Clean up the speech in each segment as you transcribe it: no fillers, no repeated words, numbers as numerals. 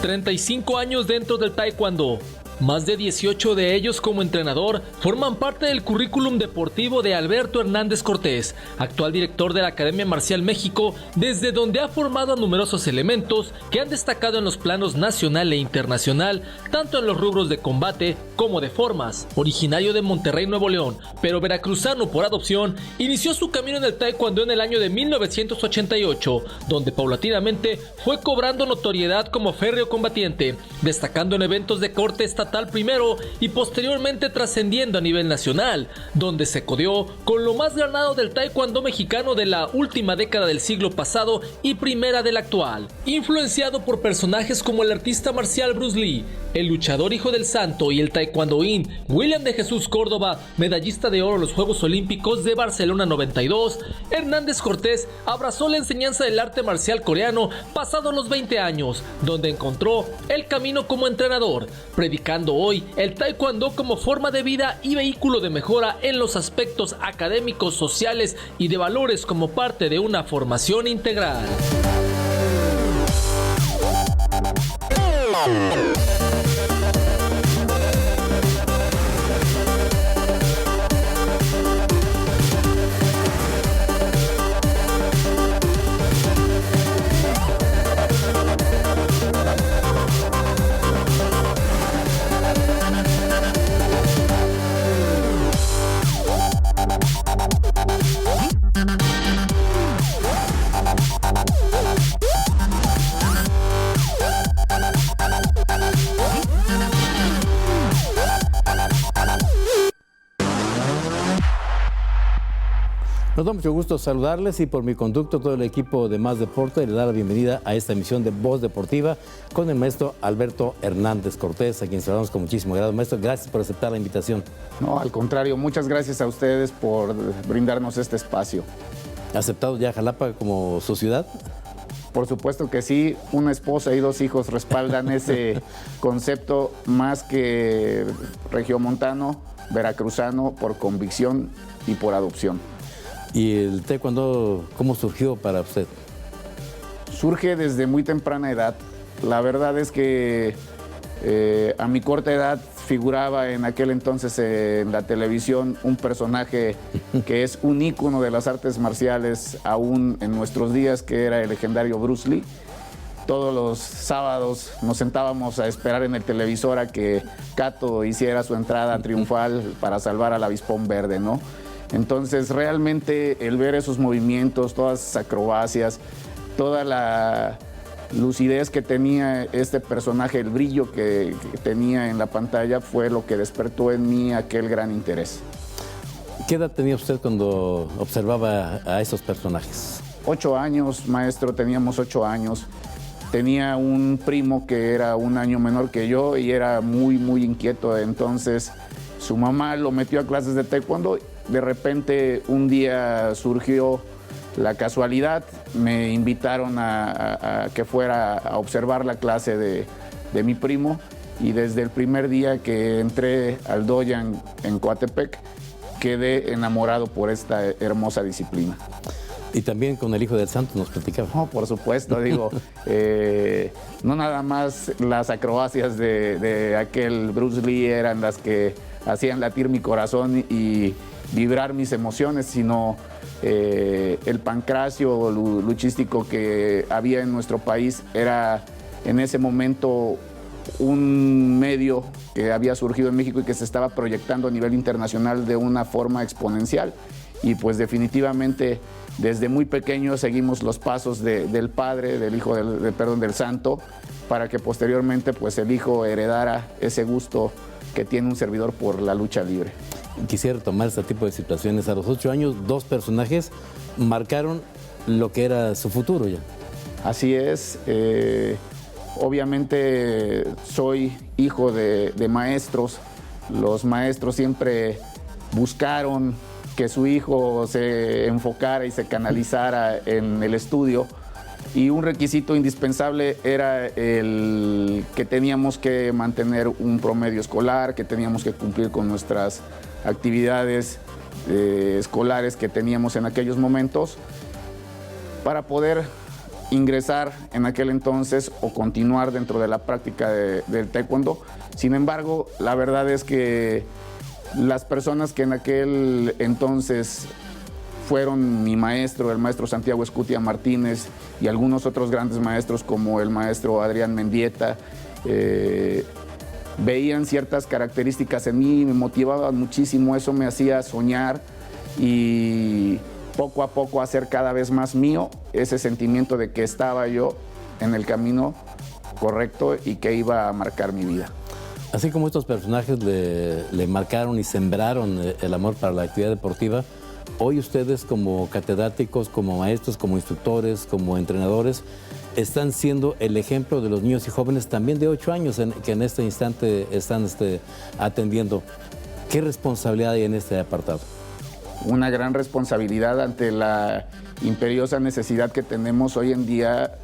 35 años dentro del taekwondo. Más de 18 de ellos como entrenador forman parte del currículum deportivo de Alberto Hernández Cortés, actual director de la Academia Marcial México, desde donde ha formado a numerosos elementos que han destacado en los planos nacional e internacional, tanto en los rubros de combate como de formas. Originario de Monterrey, Nuevo León, pero veracruzano por adopción, inició su camino en el taekwondo en el año de 1988, donde paulatinamente fue cobrando notoriedad como férreo combatiente, destacando en eventos de corte estatal primero y posteriormente trascendiendo a nivel nacional, donde se codeó con lo más ganado del taekwondo mexicano de la última década del siglo pasado y primera del actual. Influenciado por personajes como el artista marcial Bruce Lee, el luchador Hijo del Santo y el taekwondoín William de Jesús Córdoba, medallista de oro en los Juegos Olímpicos de Barcelona 92, Hernández Cortés abrazó la enseñanza del arte marcial coreano pasados los 20 años, donde encontró el camino como entrenador, predicando hoy el taekwondo como forma de vida y vehículo de mejora en los aspectos académicos, sociales y de valores como parte de una formación integral. Nos da mucho gusto saludarles y por mi conducto todo el equipo de Más Deporte le da la bienvenida a esta emisión de Voz Deportiva con el maestro Alberto Hernández Cortés, a quien saludamos con muchísimo agrado. Maestro, gracias por aceptar la invitación. No, al contrario, muchas gracias a ustedes por brindarnos este espacio. ¿Ha aceptado ya Jalapa como su ciudad? Por supuesto que sí, una esposa y 2 hijos respaldan ese concepto más que regiomontano, veracruzano, por convicción y por adopción. ¿Y el taekwondo cómo surgió para usted? Surge desde muy temprana edad. La verdad es que a mi corta edad figuraba en aquel entonces en la televisión un personaje que es un ícono de las artes marciales aún en nuestros días, que era el legendario Bruce Lee. Todos los sábados nos sentábamos a esperar en el televisor a que Kato hiciera su entrada triunfal para salvar al avispón verde, ¿no? Entonces, realmente el ver esos movimientos, todas esas acrobacias, toda la lucidez que tenía este personaje, el brillo que tenía en la pantalla, fue lo que despertó en mí aquel gran interés. ¿Qué edad tenía usted cuando observaba a esos personajes? 8 años, maestro, teníamos 8 años. Tenía un primo que era un año menor que yo y era muy inquieto. Entonces, su mamá lo metió a clases de taekwondo. De repente, un día surgió la casualidad, me invitaron a que fuera a observar la clase de mi primo, y desde el primer día que entré al doyan en Coatepec, quedé enamorado por esta hermosa disciplina. Y también con el Hijo del Santo nos platicaba. No, por supuesto, digo, no nada más las acrobacias de aquel Bruce Lee eran las que hacían latir mi corazón y vibrar mis emociones, sino el pancracio luchístico que había en nuestro país era en ese momento un medio que había surgido en México y que se estaba proyectando a nivel internacional de una forma exponencial. Y pues definitivamente desde muy pequeño seguimos los pasos del padre, del hijo, del santo, para que posteriormente pues el hijo heredara ese gusto que tiene un servidor por la lucha libre. Quisiera tomar este tipo de situaciones. A los 8 años, 2 personajes marcaron lo que era su futuro ya. Así es. Obviamente soy hijo de maestros. Los maestros siempre buscaron que su hijo se enfocara y se canalizara en el estudio. Y un requisito indispensable era el que teníamos que mantener un promedio escolar, que teníamos que cumplir con nuestras actividades escolares que teníamos en aquellos momentos para poder ingresar en aquel entonces o continuar dentro de la práctica del taekwondo. Sin embargo, la verdad es que las personas que en aquel entonces fueron mi maestro, el maestro Santiago Escutia Martínez, y algunos otros grandes maestros como el maestro Adrián Mendieta, veían ciertas características en mí, me motivaban muchísimo, eso me hacía soñar y poco a poco hacer cada vez más mío ese sentimiento de que estaba yo en el camino correcto y que iba a marcar mi vida. Así como estos personajes le marcaron y sembraron el amor para la actividad deportiva, hoy ustedes como catedráticos, como maestros, como instructores, como entrenadores, están siendo el ejemplo de los niños y jóvenes también de 8 años que en este instante están atendiendo. ¿Qué responsabilidad hay en este apartado? Una gran responsabilidad ante la imperiosa necesidad que tenemos hoy en día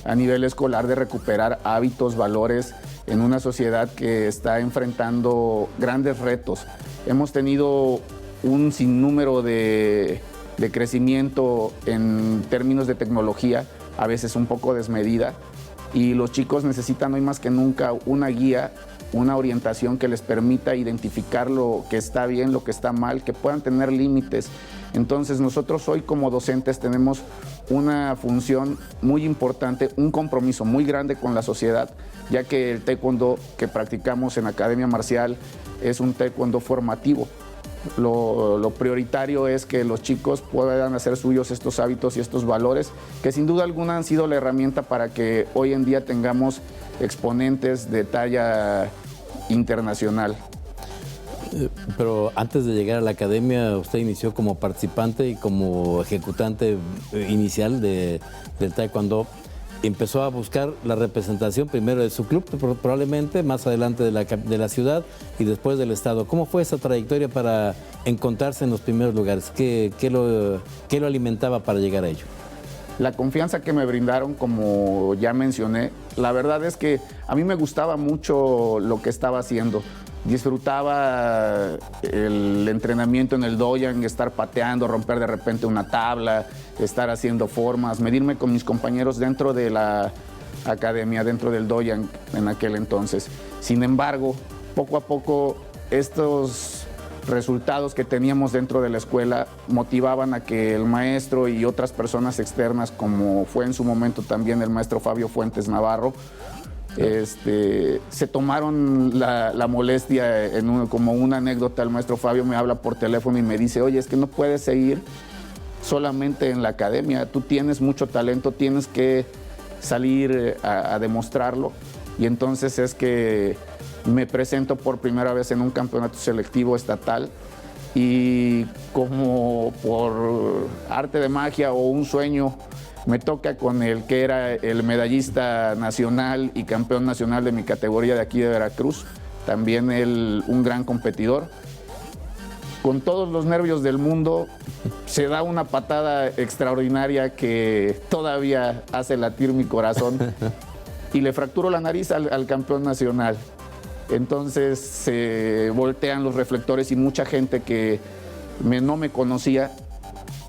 a nivel escolar de recuperar hábitos, valores en una sociedad que está enfrentando grandes retos. Hemos tenido un sinnúmero de crecimiento en términos de tecnología, a veces un poco desmedida, y los chicos necesitan hoy más que nunca una guía, una orientación que les permita identificar lo que está bien, lo que está mal, que puedan tener límites. Entonces nosotros hoy como docentes tenemos una función muy importante, un compromiso muy grande con la sociedad, ya que el taekwondo que practicamos en Academia Marcial es un taekwondo formativo. Lo prioritario es que los chicos puedan hacer suyos estos hábitos y estos valores, que sin duda alguna han sido la herramienta para que hoy en día tengamos exponentes de talla internacional. Pero antes de llegar a la academia, usted inició como participante y como ejecutante inicial del taekwondo. Empezó a buscar la representación primero de su club, probablemente, más adelante de la ciudad y después del estado. ¿Cómo fue esa trayectoria para encontrarse en los primeros lugares? ¿Qué lo alimentaba para llegar a ello? La confianza que me brindaron, como ya mencioné, la verdad es que a mí me gustaba mucho lo que estaba haciendo. Disfrutaba el entrenamiento en el doyan, estar pateando, romper de repente una tabla, estar haciendo formas, medirme con mis compañeros dentro de la academia, dentro del doyan en aquel entonces. Sin embargo, poco a poco estos resultados que teníamos dentro de la escuela motivaban a que el maestro y otras personas externas, como fue en su momento también el maestro Fabio Fuentes Navarro, se tomaron la molestia como una anécdota. El maestro Fabio me habla por teléfono y me dice: oye, es que no puedes seguir solamente en la academia, tú tienes mucho talento, tienes que salir a demostrarlo. Y entonces es que me presento por primera vez en un campeonato selectivo estatal y como por arte de magia o un sueño me toca con el que era el medallista nacional y campeón nacional de mi categoría de aquí de Veracruz, también él un gran competidor. Con todos los nervios del mundo, se da una patada extraordinaria que todavía hace latir mi corazón y le fracturo la nariz al campeón nacional. Entonces se voltean los reflectores y mucha gente que no me conocía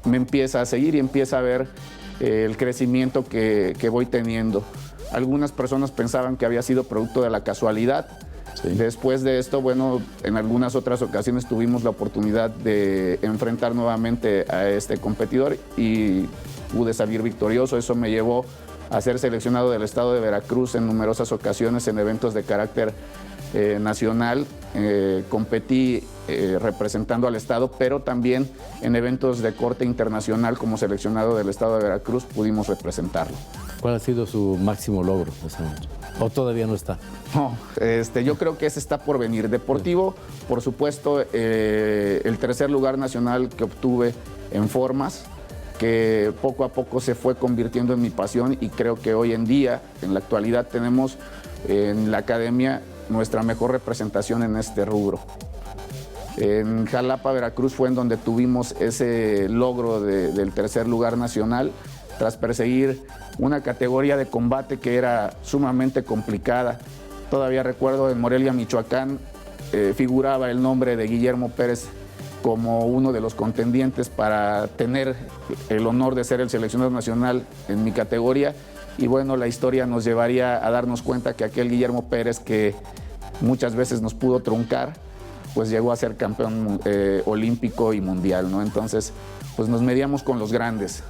me empieza a seguir y empieza a ver el crecimiento que voy teniendo. Algunas personas pensaban que había sido producto de la casualidad. Sí. Después de esto, bueno, en algunas otras ocasiones tuvimos la oportunidad de enfrentar nuevamente a este competidor y pude salir victorioso. Eso me llevó a ser seleccionado del estado de Veracruz en numerosas ocasiones en eventos de carácter nacional. Competí representando al estado, pero también en eventos de corte internacional como seleccionado del estado de Veracruz pudimos representarlo. ¿Cuál ha sido su máximo logro? ¿O todavía no está? No, yo creo que ese está por venir. Deportivo, por supuesto, el tercer lugar nacional que obtuve en formas, que poco a poco se fue convirtiendo en mi pasión, y creo que hoy en día, en la actualidad, tenemos en la academia nuestra mejor representación en este rubro. En Jalapa, Veracruz, fue en donde tuvimos ese logro del tercer lugar nacional, tras perseguir una categoría de combate que era sumamente complicada. Todavía recuerdo en Morelia, Michoacán, figuraba el nombre de Guillermo Pérez como uno de los contendientes para tener el honor de ser el seleccionador nacional en mi categoría. Y bueno, la historia nos llevaría a darnos cuenta que aquel Guillermo Pérez, que muchas veces nos pudo truncar, pues llegó a ser campeón olímpico y mundial, ¿no? Entonces, pues nos medíamos con los grandes.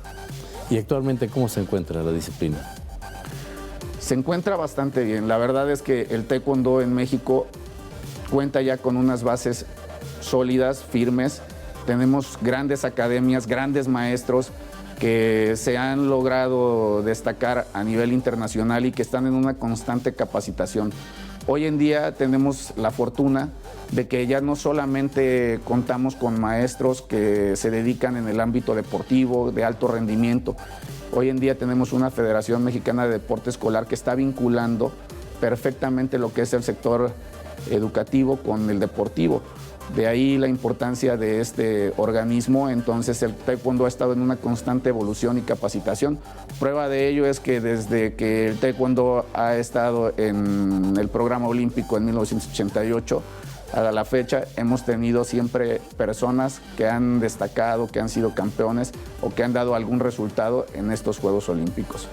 ¿Y actualmente cómo se encuentra la disciplina? Se encuentra bastante bien. La verdad es que el taekwondo en México cuenta ya con unas bases sólidas, firmes. Tenemos grandes academias, grandes maestros que se han logrado destacar a nivel internacional y que están en una constante capacitación. Hoy en día tenemos la fortuna de que ya no solamente contamos con maestros que se dedican en el ámbito deportivo, de alto rendimiento. Hoy en día tenemos una Federación Mexicana de Deporte Escolar que está vinculando perfectamente lo que es el sector educativo con el deportivo. De ahí la importancia de este organismo. Entonces el taekwondo ha estado en una constante evolución y capacitación. Prueba de ello es que desde que el taekwondo ha estado en el programa olímpico en 1988, a la fecha hemos tenido siempre personas que han destacado, que han sido campeones o que han dado algún resultado en estos Juegos Olímpicos.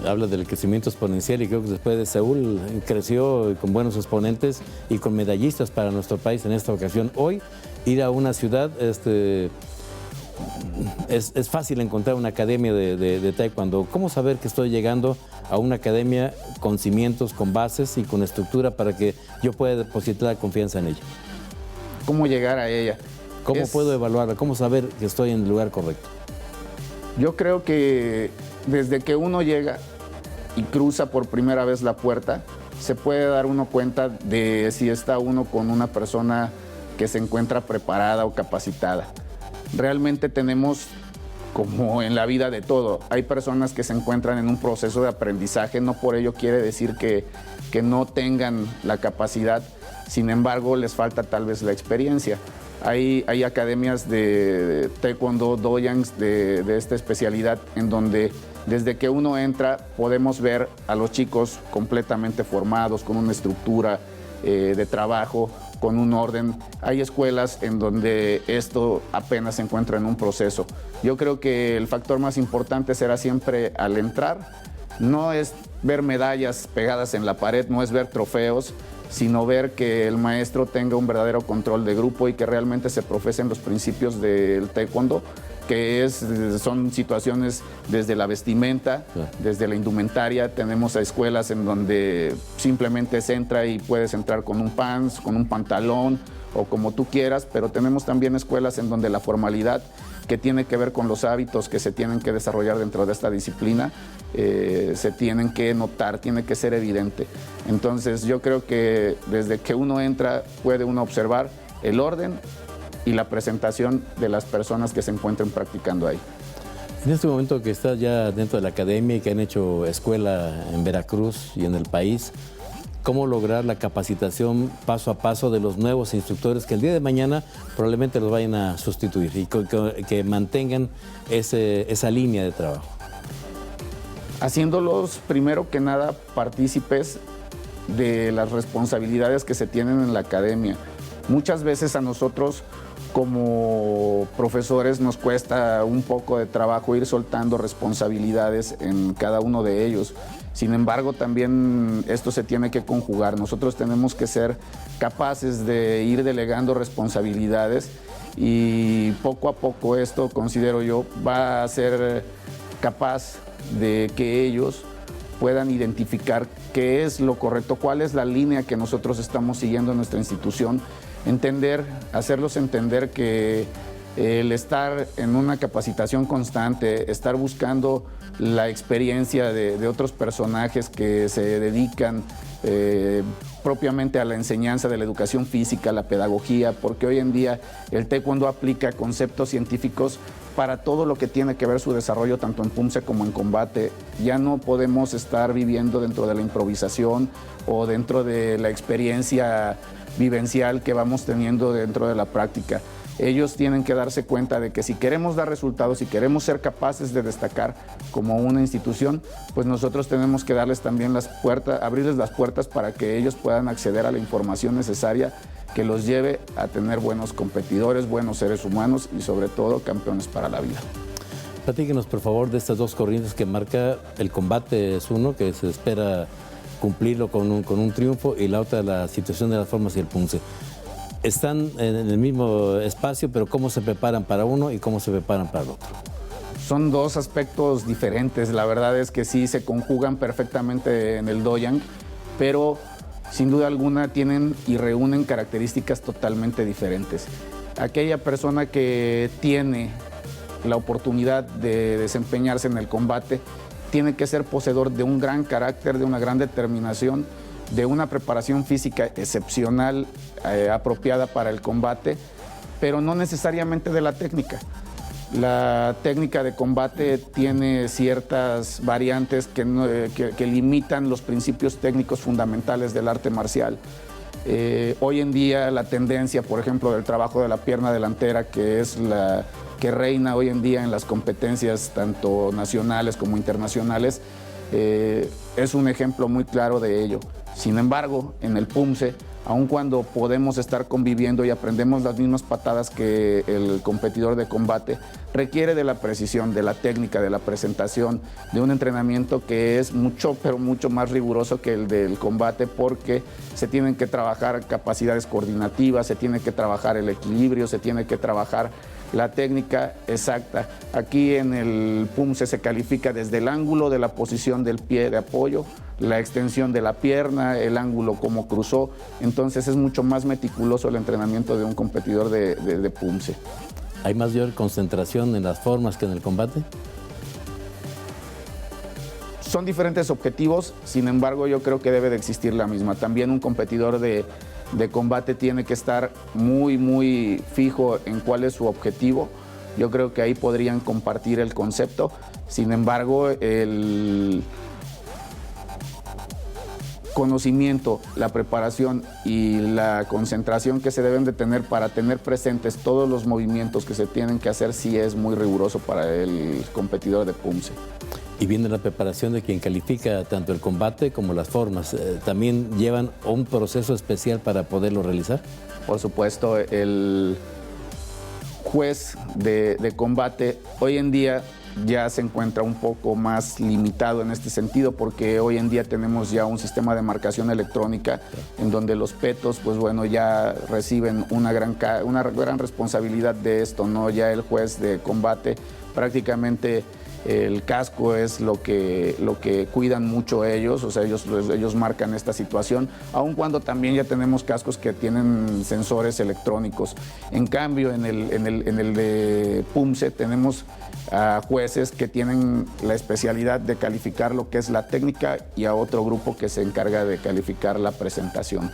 Habla del crecimiento exponencial y creo que después de Seúl creció con buenos exponentes y con medallistas para nuestro país en esta ocasión. Hoy, ir a una ciudad, es fácil encontrar una academia de taekwondo. ¿Cómo saber que estoy llegando a una academia con cimientos, con bases y con estructura para que yo pueda depositar confianza en ella? ¿Cómo llegar a ella? ¿Cómo puedo evaluarla? ¿Cómo saber que estoy en el lugar correcto? Yo creo que desde que uno llega y cruza por primera vez la puerta, se puede dar uno cuenta de si está uno con una persona que se encuentra preparada o capacitada. Realmente tenemos, como en la vida de todo, hay personas que se encuentran en un proceso de aprendizaje, no por ello quiere decir que no tengan la capacidad, sin embargo les falta tal vez la experiencia. Hay academias de taekwondo, doyans de esta especialidad en donde desde que uno entra podemos ver a los chicos completamente formados, con una estructura de trabajo, con un orden. Hay escuelas en donde esto apenas se encuentra en un proceso. Yo creo que el factor más importante será siempre al entrar, no es ver medallas pegadas en la pared, no es ver trofeos, sino ver que el maestro tenga un verdadero control de grupo y que realmente se profesen los principios del taekwondo, que son situaciones desde la vestimenta, desde la indumentaria. Tenemos escuelas en donde simplemente se entra y puedes entrar con un pants, con un pantalón o como tú quieras, pero tenemos también escuelas en donde la formalidad, que tiene que ver con los hábitos que se tienen que desarrollar dentro de esta disciplina, se tienen que notar, tiene que ser evidente. Entonces yo creo que desde que uno entra puede uno observar el orden y la presentación de las personas que se encuentren practicando ahí. En este momento que estás ya dentro de la academia y que han hecho escuela en Veracruz y en el país, ¿cómo lograr la capacitación paso a paso de los nuevos instructores que el día de mañana probablemente los vayan a sustituir y que mantengan esa línea de trabajo? Haciéndolos primero que nada partícipes de las responsabilidades que se tienen en la academia. Muchas veces a nosotros como profesores nos cuesta un poco de trabajo ir soltando responsabilidades en cada uno de ellos. Sin embargo, también esto se tiene que conjugar. Nosotros tenemos que ser capaces de ir delegando responsabilidades y poco a poco esto, considero yo, va a ser capaz de que ellos puedan identificar qué es lo correcto, cuál es la línea que nosotros estamos siguiendo en nuestra institución, hacerlos entender que el estar en una capacitación constante, estar buscando la experiencia de otros personajes que se dedican propiamente a la enseñanza de la educación física, la pedagogía, porque hoy en día el taekwondo aplica conceptos científicos para todo lo que tiene que ver su desarrollo tanto en punce como en combate. Ya no podemos estar viviendo dentro de la improvisación o dentro de la experiencia vivencial que vamos teniendo dentro de la práctica. ellos tienen que darse cuenta de que si queremos dar resultados, si queremos ser capaces de destacar como una institución, pues nosotros tenemos que darles también las puertas, abrirles las puertas para que ellos puedan acceder a la información necesaria que los lleve a tener buenos competidores, buenos seres humanos y sobre todo campeones para la vida. Platíquenos, por favor, de estas dos corrientes que marca el combate. Es uno que se espera cumplirlo con un triunfo, y la otra, la situación de las formas y el punce. Están en el mismo espacio, pero ¿cómo se preparan para uno y cómo se preparan para el otro? Son dos aspectos diferentes. La verdad es que sí se conjugan perfectamente en el Do-Yang, pero sin duda alguna tienen y reúnen características totalmente diferentes. Aquella persona que tiene la oportunidad de desempeñarse en el combate tiene que ser poseedor de un gran carácter, de una gran determinación, de una preparación física excepcional, apropiada para el combate, pero no necesariamente de la técnica. La técnica de combate tiene ciertas variantes que limitan los principios técnicos fundamentales del arte marcial. Hoy en día la tendencia, por ejemplo, del trabajo de la pierna delantera, que es la que reina hoy en día en las competencias tanto nacionales como internacionales, es un ejemplo muy claro de ello. Sin embargo, en el punce, aun cuando podemos estar conviviendo y aprendemos las mismas patadas que el competidor de combate, requiere de la precisión, de la técnica, de la presentación, de un entrenamiento que es mucho, pero mucho más riguroso que el del combate, porque se tienen que trabajar capacidades coordinativas, se tiene que trabajar el equilibrio, se tiene que trabajar la técnica exacta. Aquí en el punce se califica desde el ángulo de la posición del pie de apoyo, la extensión de la pierna, el ángulo como cruzó. Entonces es mucho más meticuloso el entrenamiento de un competidor de punce. ¿Hay mayor concentración en las formas que en el combate? Son diferentes objetivos, sin embargo yo creo que debe de existir la misma. También un competidor de combate tiene que estar muy fijo en cuál es su objetivo. Yo creo que ahí podrían compartir el concepto. Sin embargo, el conocimiento, la preparación y la concentración que se deben de tener para tener presentes todos los movimientos que se tienen que hacer sí es muy riguroso para el competidor de punce. Y viene la preparación de quien califica tanto el combate como las formas. ¿También llevan un proceso especial para poderlo realizar? Por supuesto, el juez de combate hoy en día ya se encuentra un poco más limitado en este sentido, porque hoy en día tenemos ya un sistema de marcación electrónica en donde los petos, pues bueno, ya reciben una gran responsabilidad de esto, ¿no? Ya el juez de combate prácticamente el casco es lo que cuidan mucho ellos, o sea, ellos marcan esta situación, aun cuando también ya tenemos cascos que tienen sensores electrónicos. En cambio, en el de punce tenemos a jueces que tienen la especialidad de calificar lo que es la técnica y a otro grupo que se encarga de calificar la presentación.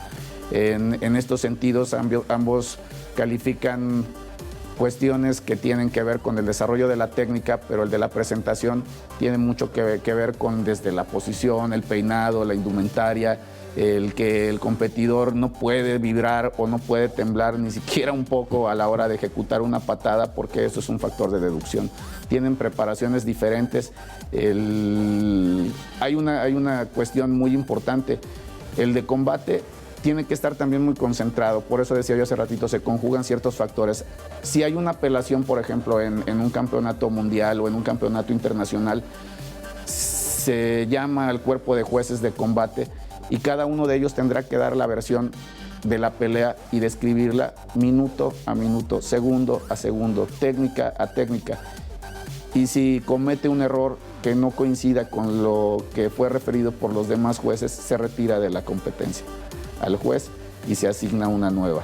En estos sentidos, ambos califican cuestiones que tienen que ver con el desarrollo de la técnica, pero el de la presentación tiene mucho que ver con desde la posición, el peinado, la indumentaria, el que el competidor no puede vibrar o no puede temblar ni siquiera un poco a la hora de ejecutar una patada, porque eso es un factor de deducción. Tienen preparaciones diferentes. Hay una cuestión muy importante. El de combate tiene que estar también muy concentrado. Por eso decía yo hace ratito, se conjugan ciertos factores. Si hay una apelación, por ejemplo, en un campeonato mundial o en un campeonato internacional, se llama al cuerpo de jueces de combate y cada uno de ellos tendrá que dar la versión de la pelea y describirla minuto a minuto, segundo a segundo, técnica a técnica. Y si comete un error que no coincida con lo que fue referido por los demás jueces, se retira de la competencia al juez y se asigna una nueva.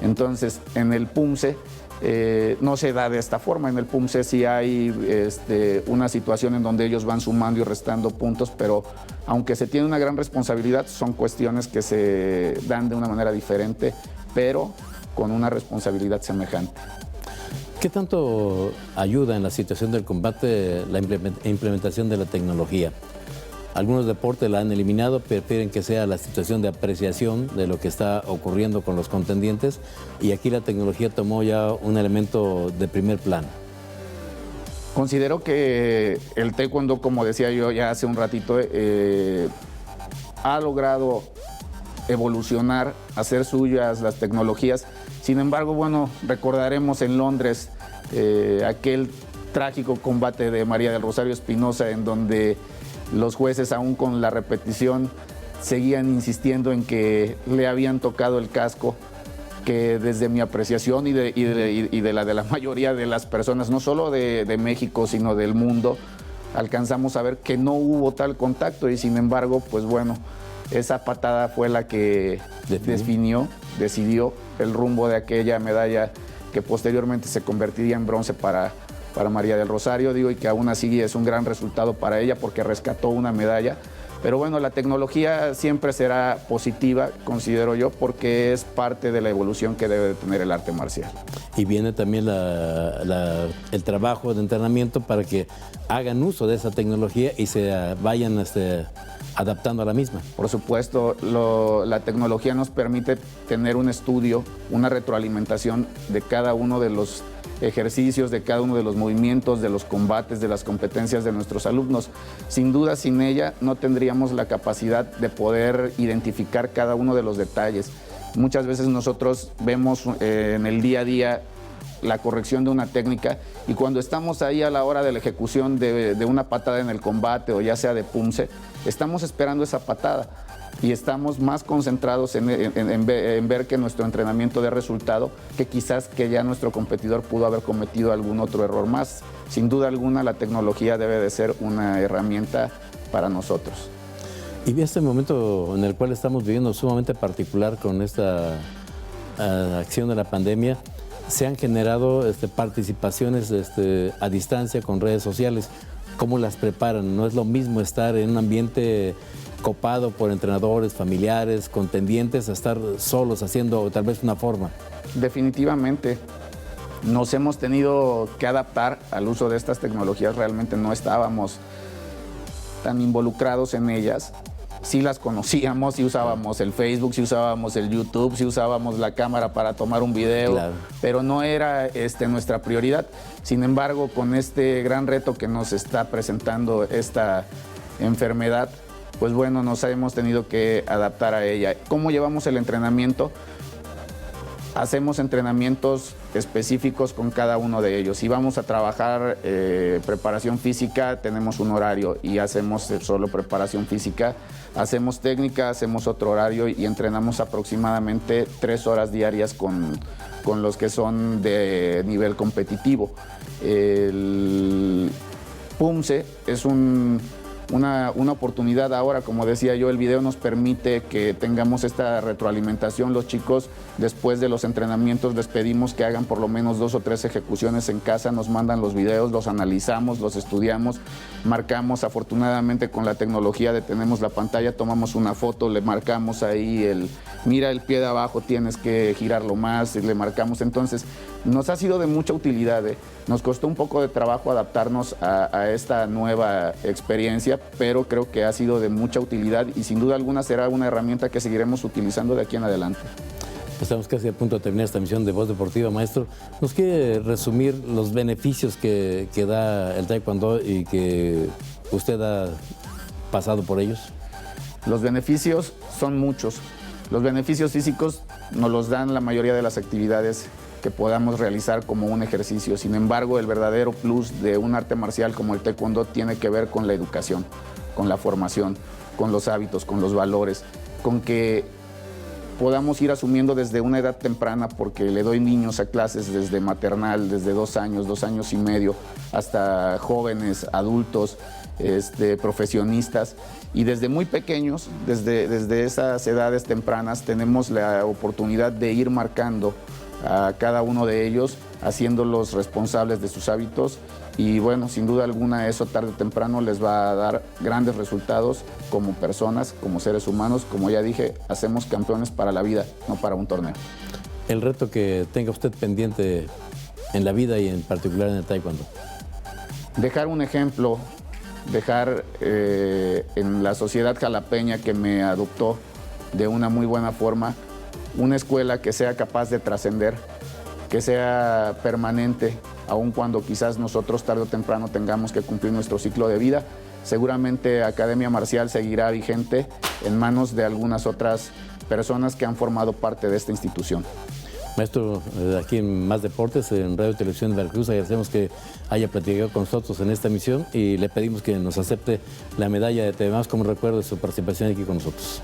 Entonces, en el punce no se da de esta forma. En el punce sí hay una situación en donde ellos van sumando y restando puntos, pero aunque se tiene una gran responsabilidad, son cuestiones que se dan de una manera diferente, pero con una responsabilidad semejante. ¿Qué tanto ayuda en la situación del combate la implementación de la tecnología? Algunos deportes la han eliminado, prefieren que sea la situación de apreciación de lo que está ocurriendo con los contendientes, y aquí la tecnología tomó ya un elemento de primer plano. Considero que el taekwondo, como decía yo ya hace un ratito, ha logrado evolucionar, hacer suyas las tecnologías. Sin embargo, bueno, recordaremos en Londres aquel trágico combate de María del Rosario Espinosa, en donde los jueces, aún con la repetición, seguían insistiendo en que le habían tocado el casco, que desde mi apreciación y de la mayoría de las personas, no solo de México, sino del mundo, alcanzamos a ver que no hubo tal contacto, y sin embargo, pues bueno, esa patada fue la que decidió el rumbo de aquella medalla que posteriormente se convertiría en bronce para María del Rosario, y que aún así es un gran resultado para ella porque rescató una medalla. Pero bueno, la tecnología siempre será positiva, considero yo, porque es parte de la evolución que debe de tener el arte marcial. Y viene también el trabajo de entrenamiento para que hagan uso de esa tecnología y se vayan adaptando a la misma. Por supuesto, la tecnología nos permite tener un estudio, una retroalimentación de cada uno de los ejercicios, de cada uno de los movimientos, de los combates, de las competencias de nuestros alumnos. Sin duda, sin ella no tendríamos la capacidad de poder identificar cada uno de los detalles. Muchas veces nosotros vemos en el día a día la corrección de una técnica, y cuando estamos ahí a la hora de la ejecución de una patada en el combate, o ya sea de punce, estamos esperando esa patada y estamos más concentrados en ver que nuestro entrenamiento dé resultado, que quizás que ya nuestro competidor pudo haber cometido algún otro error más. Sin duda alguna, la tecnología debe de ser una herramienta para nosotros. Y este momento en el cual estamos viviendo sumamente particular con esta acción de la pandemia, se han generado participaciones a distancia con redes sociales. ¿Cómo las preparan? No es lo mismo estar en un ambiente copado por entrenadores, familiares, contendientes, a estar solos haciendo tal vez una forma. Definitivamente nos hemos tenido que adaptar al uso de estas tecnologías. Realmente no estábamos tan involucrados en ellas. Sí las conocíamos, sí usábamos el Facebook, sí usábamos el YouTube, sí usábamos la cámara para tomar un video, claro, pero no era nuestra prioridad. Sin embargo, con este gran reto que nos está presentando esta enfermedad, pues bueno, nos hemos tenido que adaptar a ella. ¿Cómo llevamos el entrenamiento? Hacemos entrenamientos específicos con cada uno de ellos. Si vamos a trabajar preparación física, tenemos un horario y hacemos solo preparación física. Hacemos técnica, hacemos otro horario y entrenamos aproximadamente 3 horas diarias con los que son de nivel competitivo. El PUMSE es una oportunidad ahora, como decía yo, el video nos permite que tengamos esta retroalimentación. Los chicos, después de los entrenamientos, les pedimos que hagan por lo menos 2 o 3 ejecuciones en casa, nos mandan los videos, los analizamos, los estudiamos, marcamos. Afortunadamente con la tecnología detenemos la pantalla, tomamos una foto, le marcamos ahí mira el pie de abajo, tienes que girarlo más, y le marcamos. Entonces nos ha sido de mucha utilidad. Nos costó un poco de trabajo adaptarnos a esta nueva experiencia, pero creo que ha sido de mucha utilidad y sin duda alguna será una herramienta que seguiremos utilizando de aquí en adelante. Estamos casi a punto de terminar esta emisión de Voz Deportiva, maestro. ¿Nos quiere resumir los beneficios que da el taekwondo y que usted ha pasado por ellos? Los beneficios son muchos. Los beneficios físicos nos los dan la mayoría de las actividades que podamos realizar como un ejercicio. Sin embargo, el verdadero plus de un arte marcial como el taekwondo tiene que ver con la educación, con la formación, con los hábitos, con los valores, con que podamos ir asumiendo desde una edad temprana, porque le doy niños a clases desde maternal, desde 2 años, 2 años y medio, hasta jóvenes, adultos, profesionistas, y desde muy pequeños, desde esas edades tempranas, tenemos la oportunidad de ir marcando a cada uno de ellos, haciéndolos responsables de sus hábitos, y bueno, sin duda alguna eso tarde o temprano les va a dar grandes resultados como personas, como seres humanos. Como ya dije, hacemos campeones para la vida, no para un torneo. El reto que tenga usted pendiente en la vida y en particular en el taekwondo. Dejar un ejemplo dejar en la sociedad jalapeña que me adoptó de una muy buena forma, una escuela que sea capaz de trascender, que sea permanente, aun cuando quizás nosotros tarde o temprano tengamos que cumplir nuestro ciclo de vida. Seguramente Academia Marcial seguirá vigente en manos de algunas otras personas que han formado parte de esta institución. Maestro, aquí en Más Deportes, en Radio y Televisión de Veracruz, agradecemos que haya platicado con nosotros en esta emisión y le pedimos que nos acepte la medalla de TV Más como recuerdo de su participación aquí con nosotros.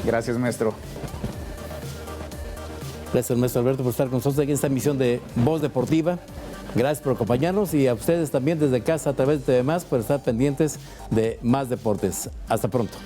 Gracias, maestro. Gracias, maestro Alberto, por estar con nosotros aquí en esta emisión de Voz Deportiva. Gracias por acompañarnos y a ustedes también desde casa a través de TV Más por estar pendientes de Más Deportes. Hasta pronto.